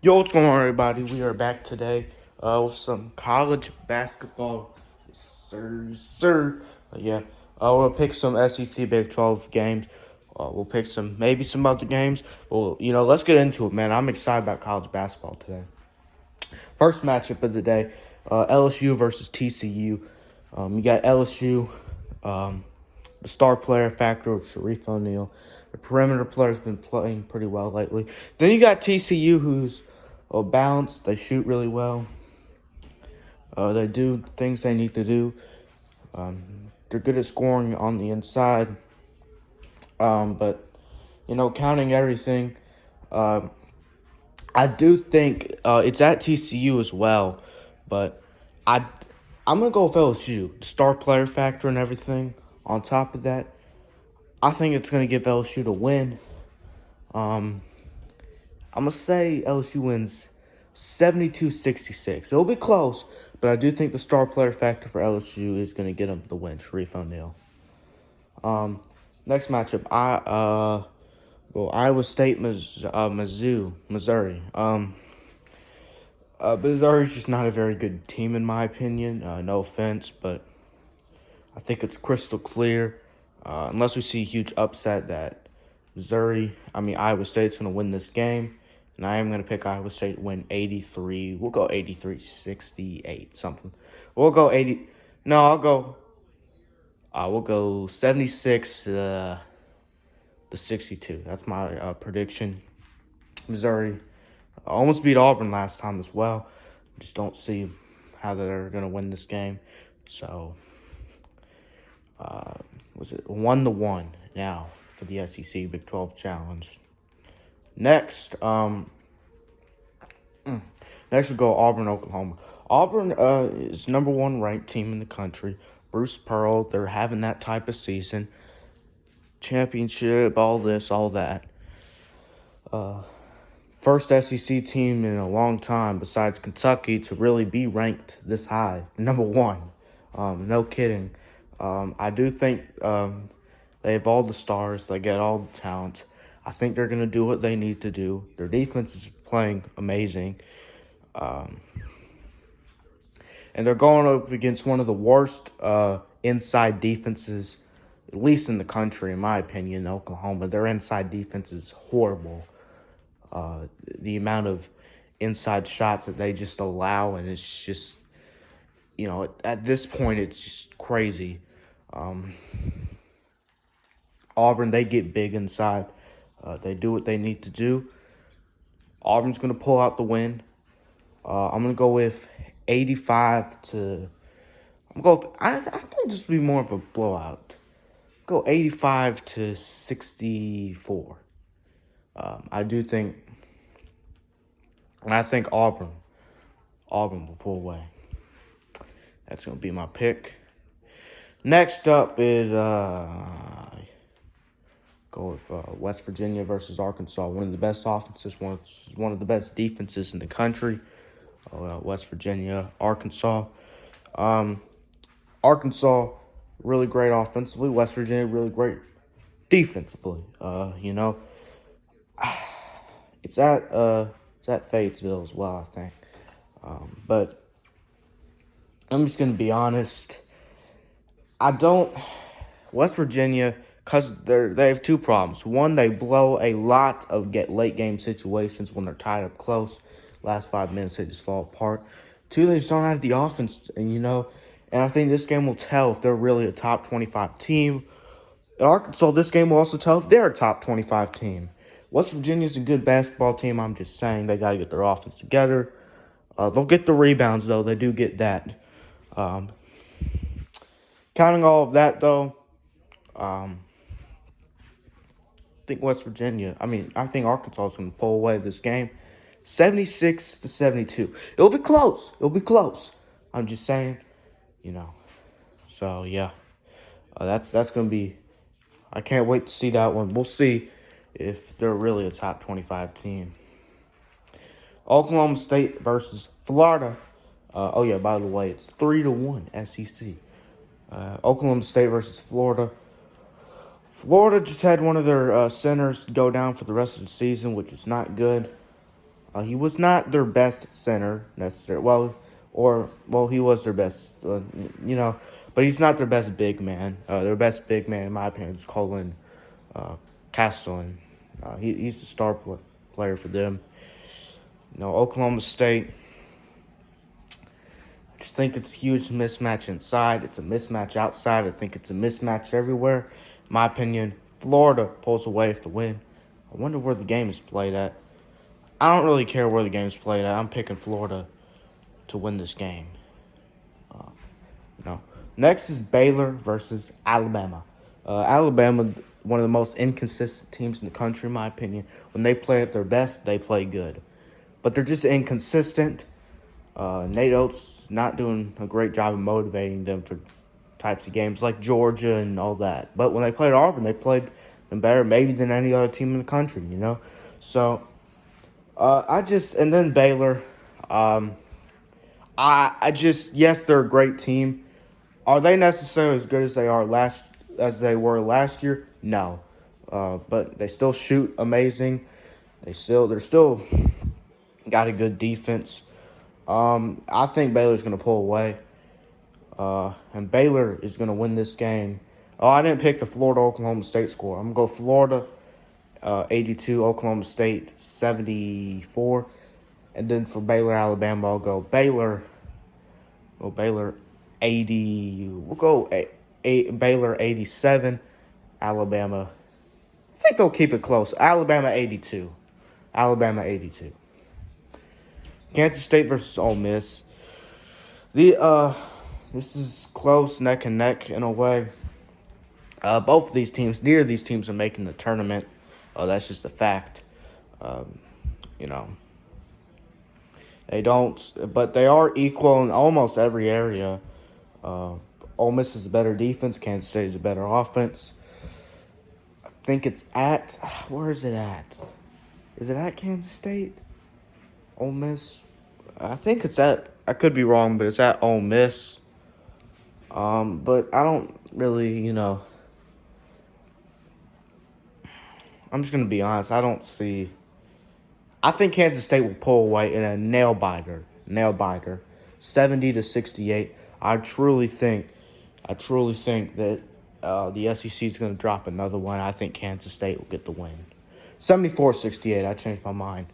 Yo, what's going on, everybody? We are back today with some college basketball, sir. Yeah, we'll pick some SEC Big 12 games. We'll pick maybe some other games. Well, let's get into it, man. I'm excited about college basketball today. First matchup of the day, LSU versus TCU. You got LSU, the star player factor of Sharif O'Neal. The perimeter player's been playing pretty well lately. Then you got TCU, who's balanced. They shoot really well. They do things they need to do. They're good at scoring on the inside. But counting everything, I do think it's at TCU as well. But I I'm gonna go with LSU. Star player factor and everything. On top of that, I think it's gonna give LSU to win. Um, I'm gonna say LSU wins 72-66. It'll be close, but I do think the star player factor for LSU is gonna get them the win. Sharif O'Neal. Next matchup, Iowa State, Missouri. Missouri's just not a very good team in my opinion. No offense, but I think it's crystal clear. Unless we see a huge upset that Iowa State's going to win this game. And I am going to pick Iowa State to win 83. We'll go 83-68, something. We'll go 80. No, we'll go 76 to 62. That's my prediction. Missouri almost beat Auburn last time as well. Just don't see how they're going to win this game. So, was it 1-1 now for the SEC Big 12 Challenge? Next, next we'll go Auburn, Oklahoma. Auburn is number one ranked team in the country. Bruce Pearl, they're having that type of season. Championship, all this, all that. First SEC team in a long time besides Kentucky to really be ranked this high, number one. No kidding. I do think they have all the stars. They get all the talent. I think they're going to do what they need to do. Their defense is playing amazing. And they're going up against one of the worst inside defenses, at least in the country, in my opinion, Oklahoma. Their inside defense is horrible. The amount of inside shots that they just allow, and it's just, at this point, it's just crazy. Auburn, they get big inside. They do what they need to do. Auburn's going to pull out the win. I'm going to go with 85 to... I think this will be more of a blowout. Go 85 to 64. I do think... And I think Auburn will pull away. That's going to be my pick. Next up is... go with West Virginia versus Arkansas. One of the best offenses, one of the best defenses in the country. West Virginia, Arkansas. Arkansas, really great offensively. West Virginia, really great defensively. It's at Fayetteville as well, I think. But I'm just gonna be honest. West Virginia, because they have two problems. One, they blow a lot of late game situations when they're tied up close. Last 5 minutes, they just fall apart. Two, they just don't have the offense, and I think this game will tell if they're really a top 25 team. In Arkansas, this game will also tell if they're a top 25 team. West Virginia's a good basketball team. I'm just saying they got to get their offense together. They'll get the rebounds, though. They do get that. Counting all of that, though, I think I think Arkansas is going to pull away this game 76 to 72. It'll be close. I'm just saying, So, yeah, that's going to be, I can't wait to see that one. We'll see if they're really a top 25 team. Oklahoma State versus Florida. By the way, it's 3-1 SEC. Oklahoma State versus Florida. Florida just had one of their centers go down for the rest of the season, which is not good. He was not their best center necessarily. He was their best, but he's not their best big man. Their best big man, in my opinion, is Colin Castellan. He's the star player for them. Oklahoma State. I just think it's a huge mismatch inside. It's a mismatch outside. I think it's a mismatch everywhere. In my opinion, Florida pulls away with the win. I wonder where the game is played at. I don't really care where the game's played at. I'm picking Florida to win this game. Next is Baylor versus Alabama. Alabama, one of the most inconsistent teams in the country, in my opinion. When they play at their best, they play good. But they're just inconsistent. Nate Oates not doing a great job of motivating them for types of games like Georgia and all that. But when they played Auburn, they played them better maybe than any other team in the country, So, and then Baylor. Yes, they're a great team. Are they necessarily as good as they were last year? No. But they still shoot amazing. They're still got a good defense. I think Baylor's going to pull away. And Baylor is going to win this game. Oh, I didn't pick the Florida-Oklahoma State score. I'm going to go Florida 82, Oklahoma State 74. And then for Baylor-Alabama, I'll go Baylor 80. We'll go Baylor 87, Alabama. I think they'll keep it close. Alabama 82. Kansas State versus Ole Miss. This is close, neck and neck in a way. Both of these teams, neither of these teams are making the tournament. That's just a fact. They don't, but they are equal in almost every area. Ole Miss is a better defense. Kansas State is a better offense. I think it's where is it at? Is it at Kansas State? Ole Miss? I think it's I could be wrong, but it's at Ole Miss. But I don't really, I'm just going to be honest. I think Kansas State will pull away in a nail biter, 70-68. I truly think that the SEC is going to drop another one. I think Kansas State will get the win. 74-68. I changed my mind.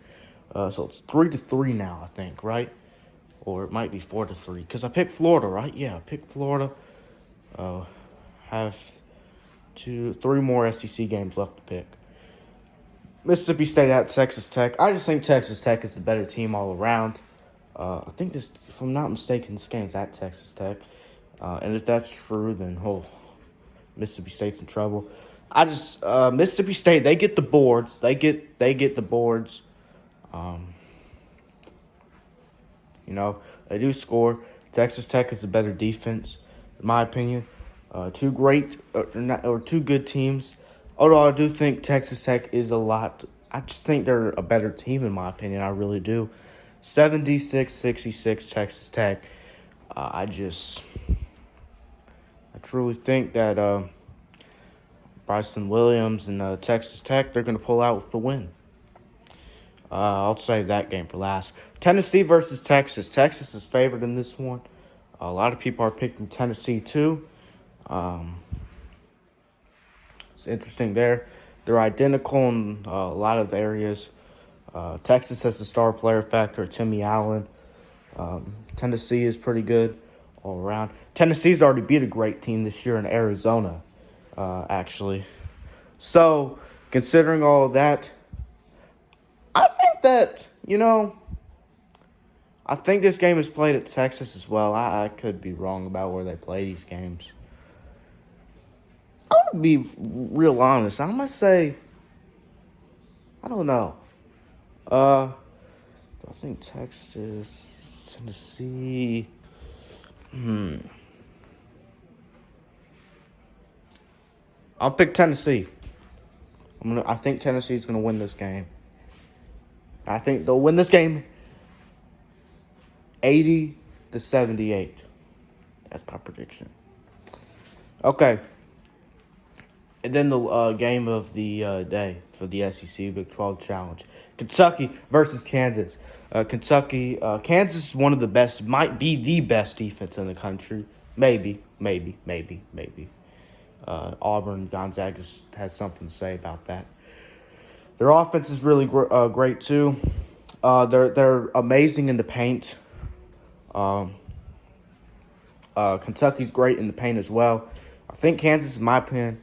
So it's 3-3 now, I think, right? Or it might be 4-3 because I picked Florida, right? Yeah, I picked Florida. Have 3 more SEC games left to pick. Mississippi State at Texas Tech. I just think Texas Tech is the better team all around. I think this, if I'm not mistaken, this game's at Texas Tech. And if that's true, then Mississippi State's in trouble. Mississippi State, they get the boards. They get the boards. They do score. Texas Tech is a better defense, in my opinion. Two good teams. Although I do think Texas Tech is I just think they're a better team, in my opinion. I really do. 76-66 Texas Tech. I truly think that Bryson Williams and Texas Tech, they're going to pull out with the win. I'll save that game for last. Tennessee versus Texas. Texas is favored in this one. A lot of people are picking Tennessee too. It's interesting there. They're identical in a lot of areas. Texas has the star player factor, Timmy Allen. Tennessee is pretty good all around. Tennessee's already beat a great team this year in Arizona, actually. So, considering all of that, I think that, I think this game is played at Texas as well. I could be wrong about where they play these games. I'm going to be real honest. I'm going to say, I don't know. I think Texas, Tennessee. I'll pick Tennessee. I think Tennessee's going to win this game. I think they'll win this game 80-78. That's my prediction. Okay. And then the game of the day for the SEC Big 12 Challenge. Kentucky versus Kansas. Kansas is one of the best, might be the best defense in the country. Maybe. Auburn, Gonzaga has something to say about that. Their offense is really great too. They're amazing in the paint. Kentucky's great in the paint as well. I think Kansas, in my opinion,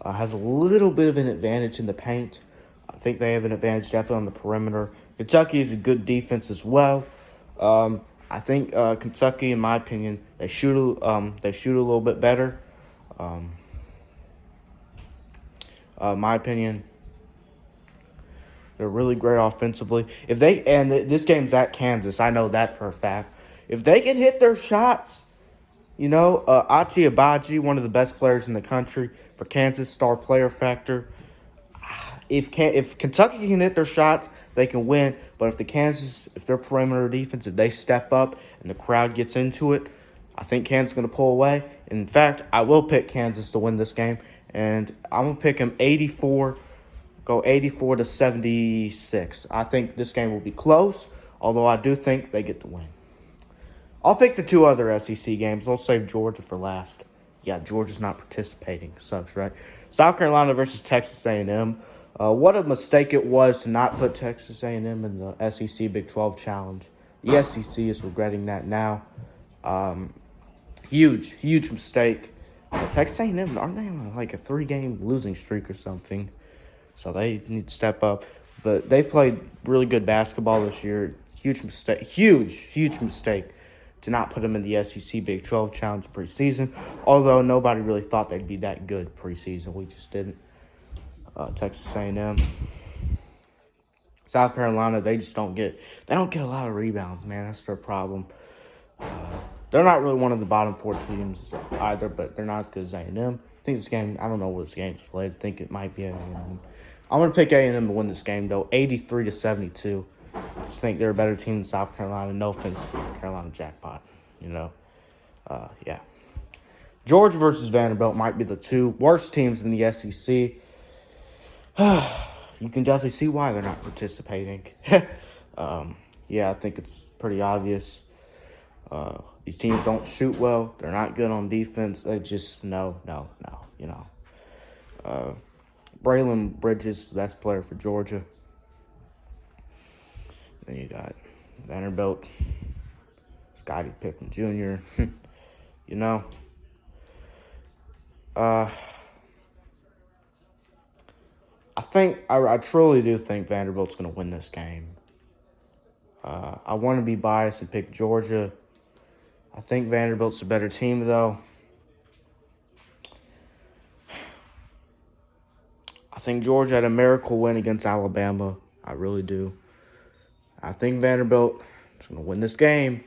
has a little bit of an advantage in the paint. I think they have an advantage definitely on the perimeter. Kentucky is a good defense as well. I think Kentucky, in my opinion, they shoot a little bit better. My opinion, they're really great offensively. This game's at Kansas, I know that for a fact. If they can hit their shots, Achi Abaji, one of the best players in the country for Kansas, star player factor. If Kentucky can hit their shots, they can win. But if their perimeter defense, if they step up and the crowd gets into it, I think Kansas is going to pull away. In fact, I will pick Kansas to win this game, and I'm going to pick them 84 to 76. I think this game will be close, although I do think they get the win. I'll pick the two other SEC games. I'll save Georgia for last. Yeah, Georgia's not participating. Sucks, right? South Carolina versus Texas A&M. What a mistake it was to not put Texas A&M in the SEC Big 12 Challenge. The SEC is regretting that now. Huge mistake. Texas A&M, aren't they on like a 3-game losing streak or something? So they need to step up. But they've played really good basketball this year. Huge mistake to not put them in the SEC Big 12 Challenge preseason. Although nobody really thought they'd be that good preseason. We just didn't. Texas A&M. South Carolina, they don't get a lot of rebounds, man. That's their problem. They're not really one of the bottom 4 teams either, but they're not as good as A&M. I think this game, I don't know what this game's played. I think it might be A&M. I'm going to pick A&M to win this game, though, 83 to 72. I just think they're a better team than South Carolina. No offense, Carolina jackpot, yeah. Georgia versus Vanderbilt might be the two worst teams in the SEC. You can definitely see why they're not participating. I think it's pretty obvious. These teams don't shoot well. They're not good on defense. They just, no. Braylon Bridges, the best player for Georgia. Then you got Vanderbilt, Scottie Pippen Jr., I truly do think Vanderbilt's going to win this game. I want to be biased and pick Georgia. I think Vanderbilt's a better team, though. I think Georgia had a miracle win against Alabama. I really do. I think Vanderbilt is going to win this game,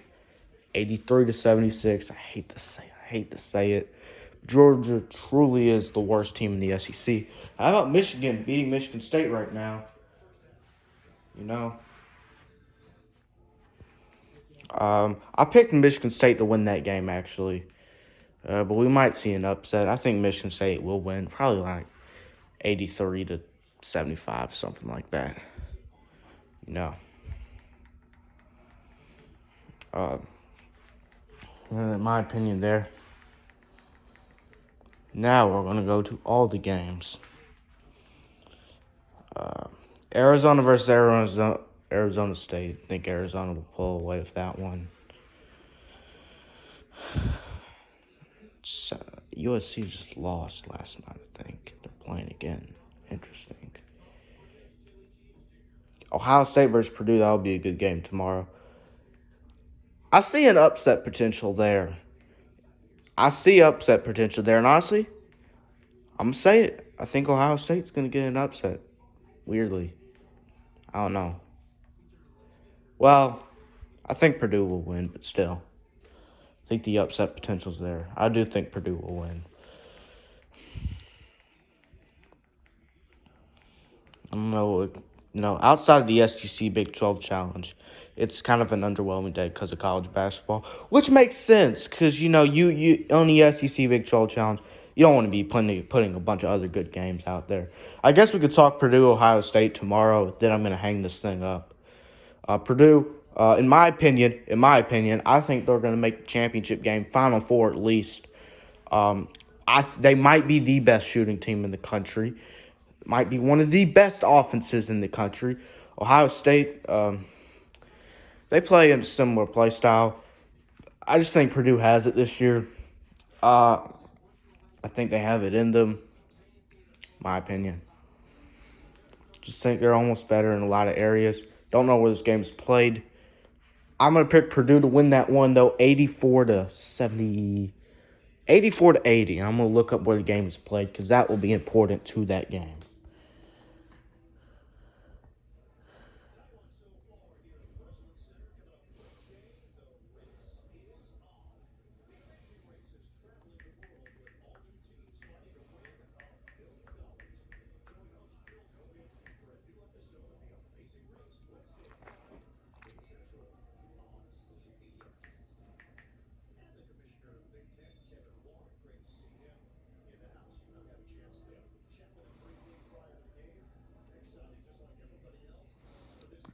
83 to 76. I hate to say it. Georgia truly is the worst team in the SEC. How about Michigan beating Michigan State right now? I picked Michigan State to win that game, actually. But we might see an upset. I think Michigan State will win, probably like 83 to 75, something like that. In my opinion there. Now we're going to go to all the games. Arizona versus Arizona State. I think Arizona will pull away with that one. USC just lost last night, I think. They're playing again. Interesting. Ohio State versus Purdue, that'll be a good game tomorrow. I see an upset potential there. And honestly, I'm going to say it. I think Ohio State's going to get an upset. Weirdly. I don't know. Well, I think Purdue will win, but still. I think the upset potential's there. I do think Purdue will win. I don't know. Outside of the SEC Big 12 Challenge, it's kind of an underwhelming day because of college basketball, which makes sense because, you on the SEC Big 12 Challenge, You don't want to be putting a bunch of other good games out there. I guess we could talk Purdue, Ohio State tomorrow. Then I'm going to hang this thing up. Purdue, in my opinion, I think they're going to make the championship game, Final Four at least. They might be the best shooting team in the country. Might be one of the best offenses in the country. Ohio State, they play in a similar play style. I just think Purdue has it this year. I think they have it in them, my opinion. Just think they're almost better in a lot of areas. Don't know where this game's played. I'm going to pick Purdue to win that one, though, 84-70. 84-80. I'm going to look up where the game is played because that will be important to that game.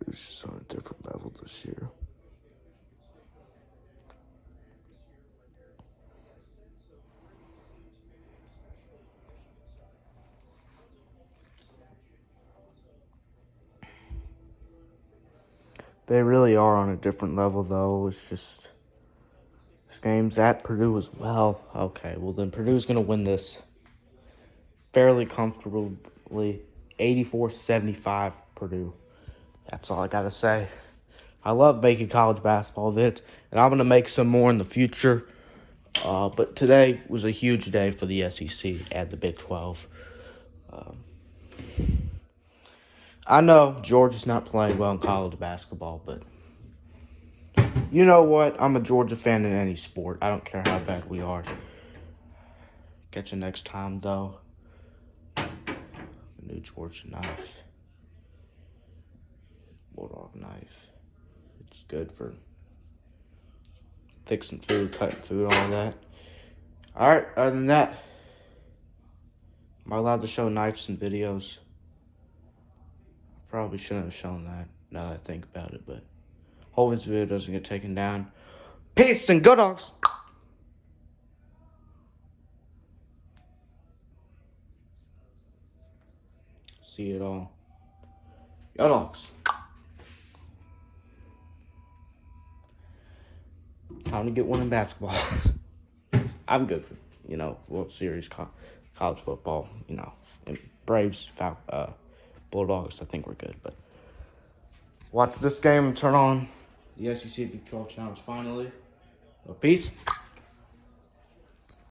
It's just on a different level this year. They really are on a different level, though. It's just this game's at Purdue as well. Okay, well then Purdue's gonna win this fairly comfortably, 84-75 Purdue. That's all I gotta say. I love making college basketball vids, and I'm gonna make some more in the future. But today was a huge day for the SEC and the Big 12. I know Georgia's not playing well in college basketball, but you know what? I'm a Georgia fan in any sport. I don't care how bad we are. Catch you next time, though. The new Georgia knife. Bulldog knife. It's good for fixing food, cutting food, all that. Alright, other than that, am I allowed to show knives in videos? I probably shouldn't have shown that, now that I think about it, but hope this video doesn't get taken down. Peace and go dogs! See it all. Go dogs. Time to get one in basketball. I'm good for, World Series, college football, and Braves, Bulldogs, I think we're good. But watch this game and turn on the SEC Big 12 Challenge finally. So peace.